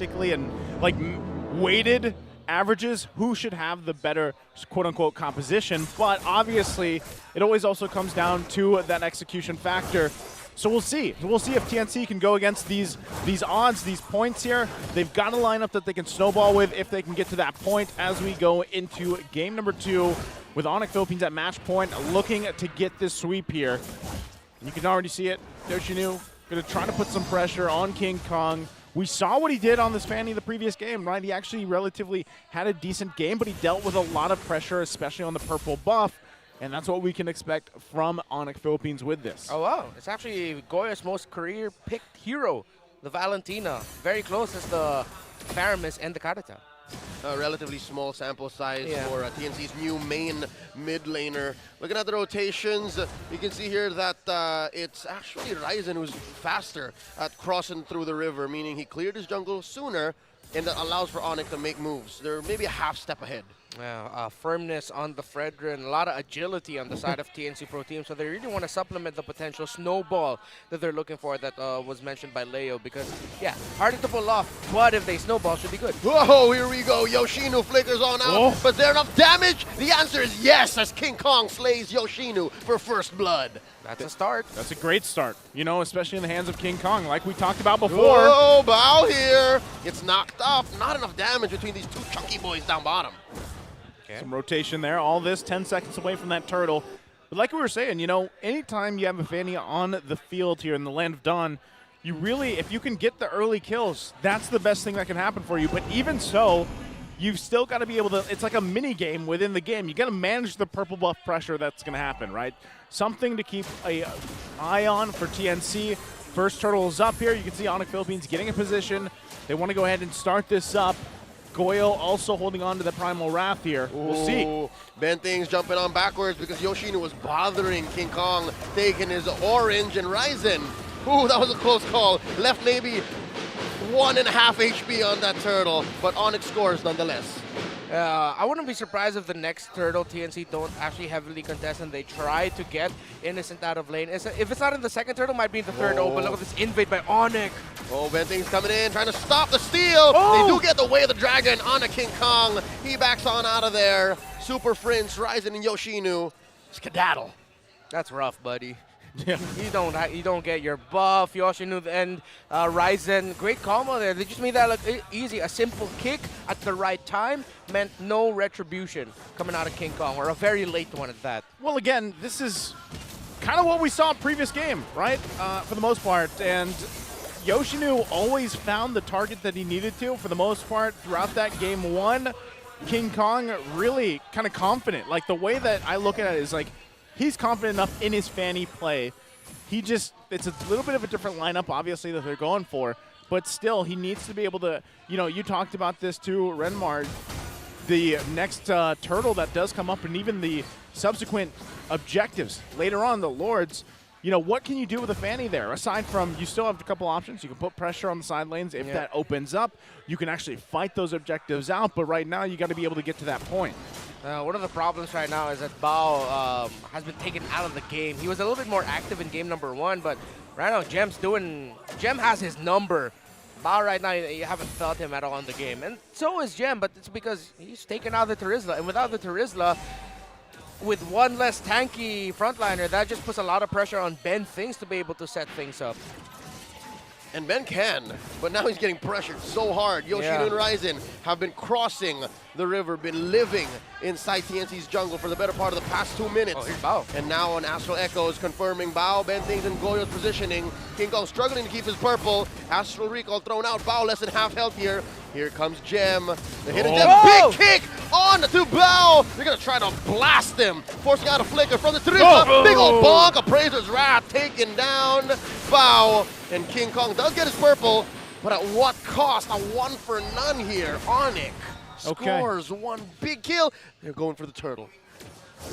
and like weighted averages, who should have the better quote-unquote composition, but obviously it always also comes down to that execution factor. So we'll see. We'll see if TNC can go against these odds, these points here. They've got a lineup that they can snowball with if they can get to that point as we go into game number 2 with Onic Philippines at match point, looking to get this sweep here. And you can already see it. Yoshinu going to try to put some pressure on King Kong. We saw what he did on this Fanny the previous game, right? He actually relatively had a decent game, but he dealt with a lot of pressure, especially on the purple buff. And that's what we can expect from Onic Philippines with this. Oh, wow. It's actually Goya's most career-picked hero, the Valentina. Very close as the Paramis and the Karata. A relatively small sample size for TNC's new main mid laner. Looking at the rotations, you can see here that it's actually Ryzen who's faster at crossing through the river, meaning he cleared his jungle sooner, and that allows for Onic to make moves. They're maybe a half step ahead. Yeah, firmness on the Fredrin, a lot of agility on the side of TNC Pro Team, so they really want to supplement the potential snowball that they're looking for that was mentioned by Leo, because, yeah, harder to pull off, but if they snowball, should be good. Whoa, here we go. Yoshinu flickers on out, but is there enough damage? The answer is yes, as King Kong slays Yoshinu for first blood. That's a start. That's a great start, you know, especially in the hands of King Kong, like we talked about before. Whoa, Bao here. It's knocked up. Not enough damage between these two chunky boys down bottom. Some rotation there. All this 10 seconds away from that turtle. But like we were saying, you know, anytime you have a Fanny on the field here in the Land of Dawn, you really, if you can get the early kills, that's the best thing that can happen for you. But even so, you've still got to be able to, it's like a mini game within the game. You got to manage the purple buff pressure that's going to happen, right? Something to keep an eye on for TNC. First turtle is up here. You can see Onic Philippines getting a position. They want to go ahead and start this up. Goyo also holding on to the Primal Wrath here. We'll see. Benting's jumping on backwards because Yoshinu was bothering King Kong, taking his orange and Ryzen. Ooh, that was a close call. Left maybe 1.5 HP on that turtle, but Onic scores nonetheless. I wouldn't be surprised if the next turtle TNC don't actually heavily contest and they try to get Innocent out of lane. If it's not in the second turtle, it might be in the third. Oh, but look at this invade by Onic. Oh, Benting's coming in, trying to stop the steal. They do get the way of the dragon on a King Kong. He backs on out of there. Super Prince, Ryzen, and Yoshinu. Skedaddle. That's rough, buddy. Yeah. You don't get your buff, Yoshinu and Ryzen. Great combo there. They just made that look easy. A simple kick at the right time meant no retribution coming out of King Kong, or a very late one at that. Well, again, this is kind of what we saw in previous game, right? For the most part. And Yoshinu always found the target that he needed to for the most part throughout that game 1. King Kong really kind of confident. Like, the way that I look at it is like, he's confident enough in his Fanny play. It's a little bit of a different lineup, obviously, that they're going for, but still, he needs to be able to, you know, you talked about this too, Renmar, the next turtle that does come up and even the subsequent objectives later on, the Lords, you know, what can you do with a Fanny there? Aside from, you still have a couple options. You can put pressure on the side lanes. If that opens up, you can actually fight those objectives out, but right now, you got to be able to get to that point. One of the problems right now is that Bao has been taken out of the game. He was a little bit more active in game number 1, but right now Gem has his number. Bao right now, you haven't felt him at all in the game. And so is Gem, but it's because he's taken out the Terizla. And without the Terizla, with one less tanky frontliner, that just puts a lot of pressure on Ben Things to be able to set things up. And Ben can, but now he's getting pressured so hard. Yoshinu and Ryzen have been crossing the river, been living inside TNC's jungle for the better part of the past 2 minutes. Oh, here's Bao. And now an Astral Echo is confirming Bao, Ben Things, and Goyo's positioning. King Kong struggling to keep his purple. Astral Recall thrown out. Bao less than half health here. Here comes Gem. The hidden Gem. Big kick on to Bao. They're going to try to blast him. Forcing out a flicker from the Terizla. Big old bonk. Appraiser's Wrath taken down. Bao. And King Kong does get his purple, but at what cost? A 1 for none here. Onic scores one big kill. They're going for the turtle.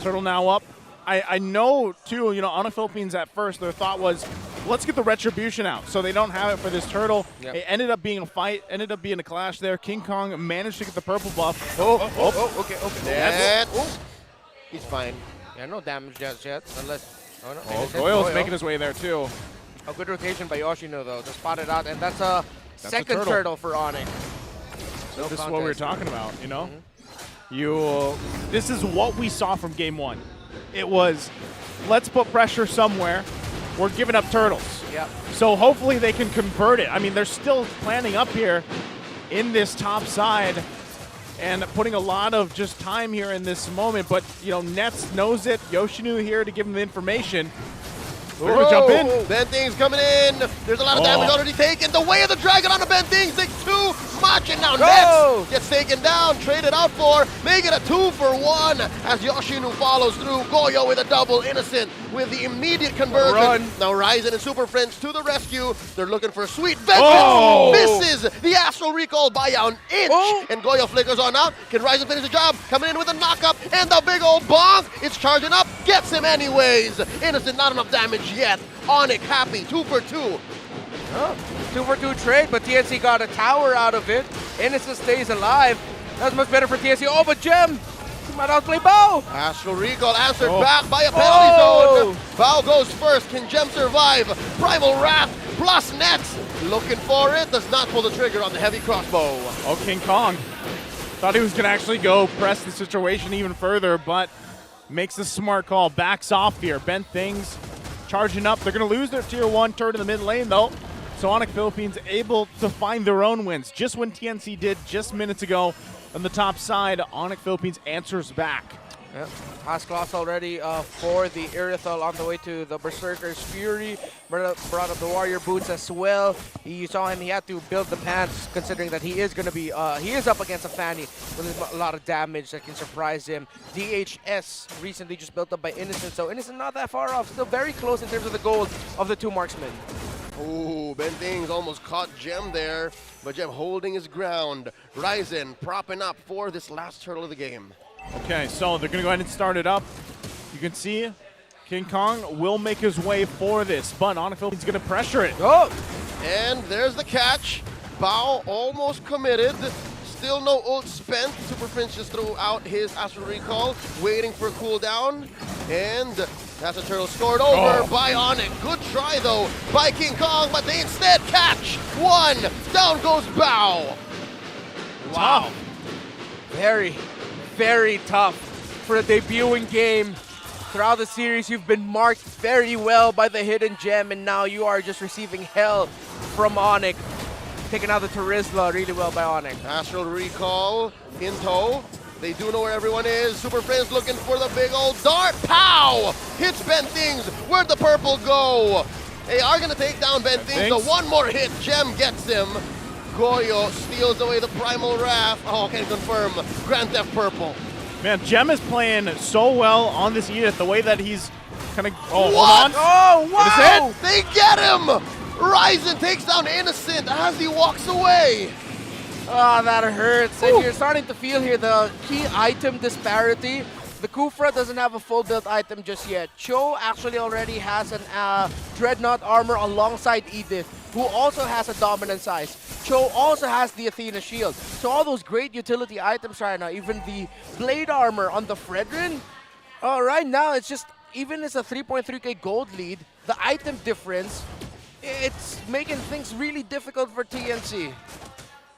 Turtle now up. I know, too, you know, Onic Philippines at first, their thought was, let's get the retribution out. So they don't have it for this turtle. It ended up being a fight, ended up being a clash there. King Kong managed to get the purple buff. Okay. He's fine. Yeah, no damage just yet, unless... Goyo's making his way there, too. A good rotation by Yoshino, though, to spot it out. And that's a Second turtle for Onic. No This is what we were contest. talking about, you know? This is what we saw from game one. It was, let's put pressure somewhere. We're giving up turtles. Yep. So hopefully they can convert it. I mean, they're still planning up here in this top side and putting a lot of just time here in this moment. But, you know, Nets knows it. Yoshinu here to give him the information. We're going to jump in. Benting's coming in. There's a lot of damage already taken. The way of the dragon on the Bentings. Takes too much. And now Nets gets taken down. Traded out for. Make it a 2-for-1 as Yoshinu follows through. Goyo with a double. Innocent with the immediate conversion. Now Ryzen and Super Friends to the rescue. They're looking for a sweet vengeance. Misses the Astral Recall by an inch. And Goyo flickers on out. Can Ryzen finish the job? Coming in with a knock-up. And the big old bonk. It's charging up. Gets him anyways. Innocent, not enough damage yet. Onic happy, 2-for-2. 2-for-2 trade, but TNC got a tower out of it. Innocent stays alive. That's much better for TNC. Oh, but Gem might outplay Bao. Astral Recall answered back by a penalty zone. Bao goes first. Can Gem survive? Primal Wrath plus Nets. Looking for it. Does not pull the trigger on the heavy crossbow. Oh, King Kong. Thought he was going to actually go press the situation even further, but makes the smart call. Backs off here. Bent things. Charging up. They're going to lose their tier 1 turret in the mid lane, though. So Onic Philippines able to find their own wins. Just when TNC did just minutes ago on the top side, Onic Philippines answers back. Yep. Pass class already for the Irithel on the way to the Berserker's Fury. Brought up the Warrior Boots as well. You saw him, he had to build the pants considering that he is going to be, he is up against a Fanny with a lot of damage that can surprise him. DHS recently just built up by Innocent, so Innocent not that far off. Still very close in terms of the gold of the two marksmen. Ooh, Bentings almost caught Gem there, but Gem holding his ground. Ryzen propping up for this last turtle of the game. Okay, so they're going to go ahead and start it up. You can see King Kong will make his way for this, but Onic Philippines going to pressure it. Oh! And there's the catch. Bao almost committed. Still no ult spent. Super Prince just threw out his Astral Recall, waiting for a cooldown. And that's a turtle scored over by Onic. Good try, though, by King Kong, but they instead catch one. Down goes Bao. Wow. Very, very tough for a debuting game. Throughout the series, you've been marked very well by the hidden gem, and now you are just receiving hell from Onic. Taking out the Terizla really well by Onic. Astral Recall in tow. They do know where everyone is. Super Friends looking for the big old dart. Pow! Hits Bentings. Where'd the purple go? They are going to take down Bentings. The one more hit. Gem gets him. Goyo steals away the Primal Wrath. Oh, can confirm. Grand Theft Purple. Man, Gem is playing so well on this Edith, the way that he's kind of... Oh, what? hold on. Oh, wow! They get him! Ryzen takes down Innocent as he walks away. Oh, that hurts. And you're starting to feel here the key item disparity. The Kufra doesn't have a full built item just yet. Cho actually already has an Dreadnought armor alongside Edith, who also has a dominant size. Cho also has the Athena shield. So all those great utility items right now, even the blade armor on the Fredrin, right now it's just, even as a 3.3k gold lead, the item difference, it's making things really difficult for TNC.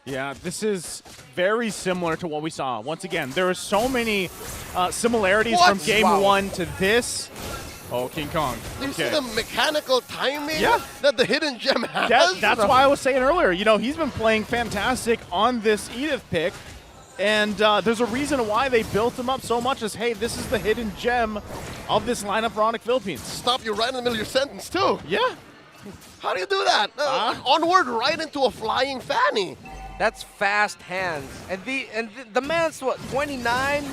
Yeah, this is very similar to what we saw. Once again, there are so many similarities from game one to this. Oh, King Kong. You see the mechanical timing that the hidden gem has? That's why I was saying earlier, you know, he's been playing fantastic on this Edith pick. And there's a reason why they built him up so much as, hey, this is the hidden gem of this lineup for Onic Philippines. Stop you right in the middle of your sentence, too. Yeah. How do you do that? Onward right into a flying Fanny. That's fast hands. And the man's what, 29?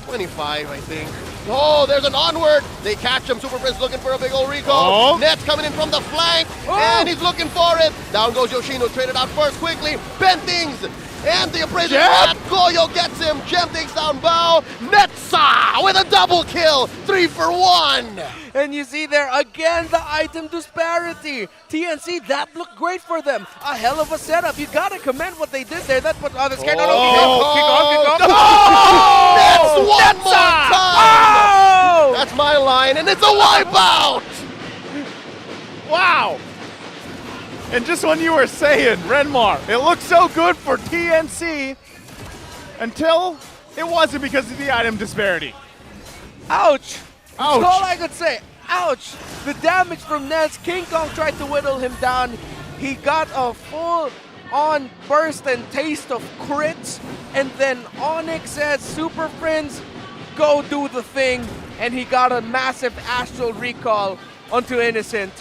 25, I think. Oh, there's an onward. They catch him. Super Prince looking for a big old recall. Nets coming in from the flank, and he's looking for it. Down goes Yoshino, traded out first quickly. Bentings, and the appraiser. Goyo gets him. Gem takes down Bao. Netsa with a double kill. 3 for 1. And you see there again the item disparity. TNC, that looked great for them. A hell of a setup. You gotta commend what they did there. That's what others can. Kick on. That's one more time. That's my line, and it's a wipeout. Wow. And just when you were saying, Renmar, it looked so good for TNC until it wasn't because of the item disparity. Ouch! Ouch. That's all I could say. Ouch! The damage from Nets. King Kong tried to whittle him down. He got a full-on burst and taste of crits. And then Onic says, Super Friends, go do the thing. And he got a massive astral recall onto Innocent.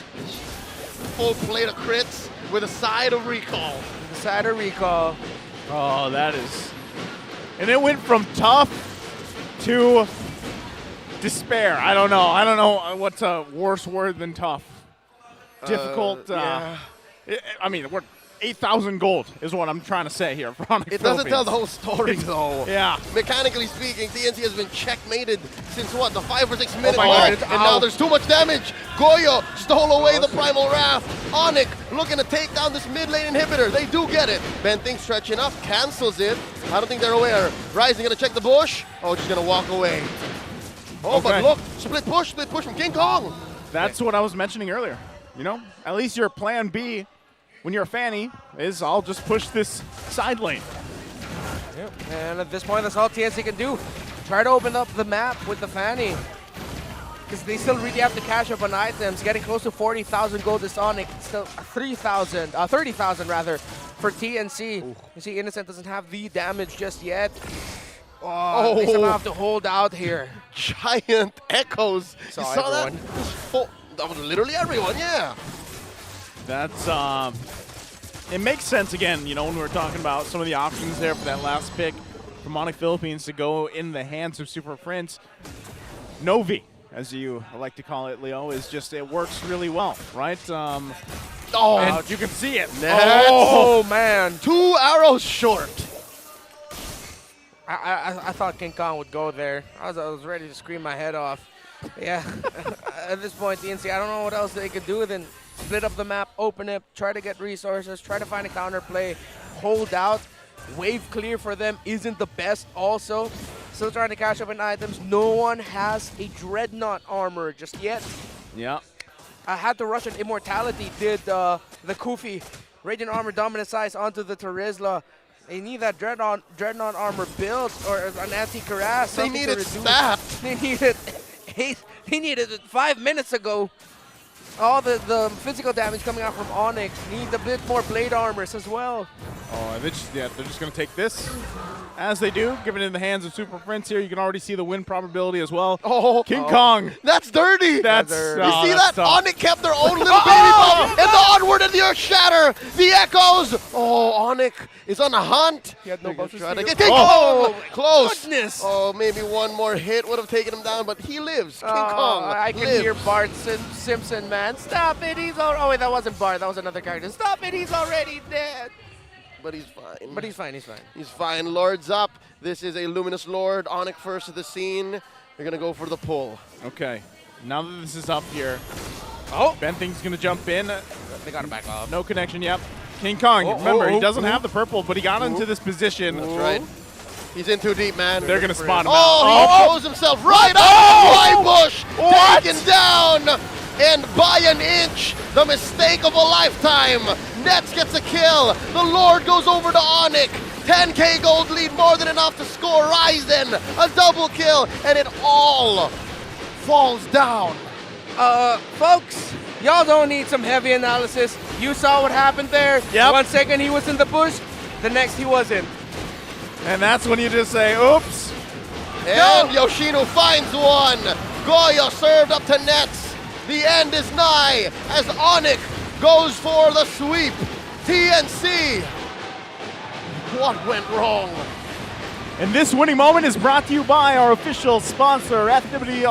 Full plate of crits with a side of recall. The side of recall. Oh, that is... And it went from tough to despair. I don't know what's a worse word than tough. Difficult. Yeah. I mean, we're 8,000 gold is what I'm trying to say here for Onic It doesn't Philippines. tell the whole story, though. Yeah. Mechanically speaking, TNC has been checkmated since what, the 5 or 6 minute my mark, God. and now there's too much damage. Goyo stole away the Primal Wrath. Onic looking to take down this mid lane inhibitor. They do get it. Benting stretching up, cancels it. I don't think they're aware. Rising gonna check the bush. Oh, just gonna walk away. Oh, Okay. but look, split push from King Kong. That's what I was mentioning earlier. You know, at least your plan B when you're a Fanny is I'll just push this side lane. Yep. And at this point, that's all TNC can do. Try to open up the map with the Fanny. Because they still really have to cash up on items. Getting close to 40,000 gold is Onic. Still 30,000 rather, for TNC. Ooh. You see, Innocent doesn't have the damage just yet. Oh, they somehow have to hold out here. Giant echoes. Saw You saw everyone. that? That was literally everyone, yeah. That's, it makes sense again, you know, when we were talking about some of the options there for that last pick from Onic Philippines to go in the hands of Super Friends. Novi, as you like to call it, Leo, is just, it works really well, right? Oh, And you can see it. Nets. Oh, man. 2 arrows short. I thought King Kong would go there. I was ready to scream my head off. Yeah. At this point, TNC, I don't know what else they could do than split up the map, open it, try to get resources, try to find a counter play, hold out. Wave clear for them isn't the best also. Still trying to cash up in items. No one has a Dreadnought armor just yet. Yeah. I had to rush an Immortality, did the Kufi. Radiant Armor Dominant Size onto the Terizla. They need that Dreadnought armor built or an anti-Karas. They need it stacked. They need it. He needed it 5 minutes ago. All the physical damage coming out from Onic. Need a bit more blade armors as well. Oh, they're just going to take this. As they do, give it in the hands of Super Friends here. You can already see the win probability as well. Oh, King Kong. That's dirty. That's dirty. You see that's that? tough. Onic kept their own little baby bomb, and the onward and the earth shatter. The echoes. Oh, Onic is on a hunt. He had no buffers Try to for get you. King Kong. Close. Goodness. Oh, maybe one more hit would have taken him down, but he lives. King Kong I can lives. hear Bart Simpson, man. Stop it. He's already. Oh, wait, that wasn't Bart. That was another character. Stop it. He's already dead. But he's fine. But he's fine. He's fine. He's fine. Lord's up. This is a Luminous Lord. Onic first to the scene. They're going to go for the pull. Okay. Now that this is up here, Oh, Benting's going to jump in. they got to back off. No connection, yep. King Kong, Oh, remember, oh, he doesn't oh. have the purple, but he got into this position. That's right. He's in too deep, man. They're going to spot him Oh, out. he throws himself right up the bush. What? Taken down. And by an inch, the mistake of a lifetime. Nets gets a kill. The Lord goes over to Onic. 10k gold lead, more than enough to score Ryzen. A double kill, and it all falls down. Folks, y'all don't need some heavy analysis. You saw what happened there. Yep. 1 second he was in the bush, the next he wasn't. And that's when you just say, oops. And Yoshino finds one. Goyo served up to Nets. The end is nigh as Onic goes for the sweep. TNC. What went wrong? And this winning moment is brought to you by our official sponsor, Activity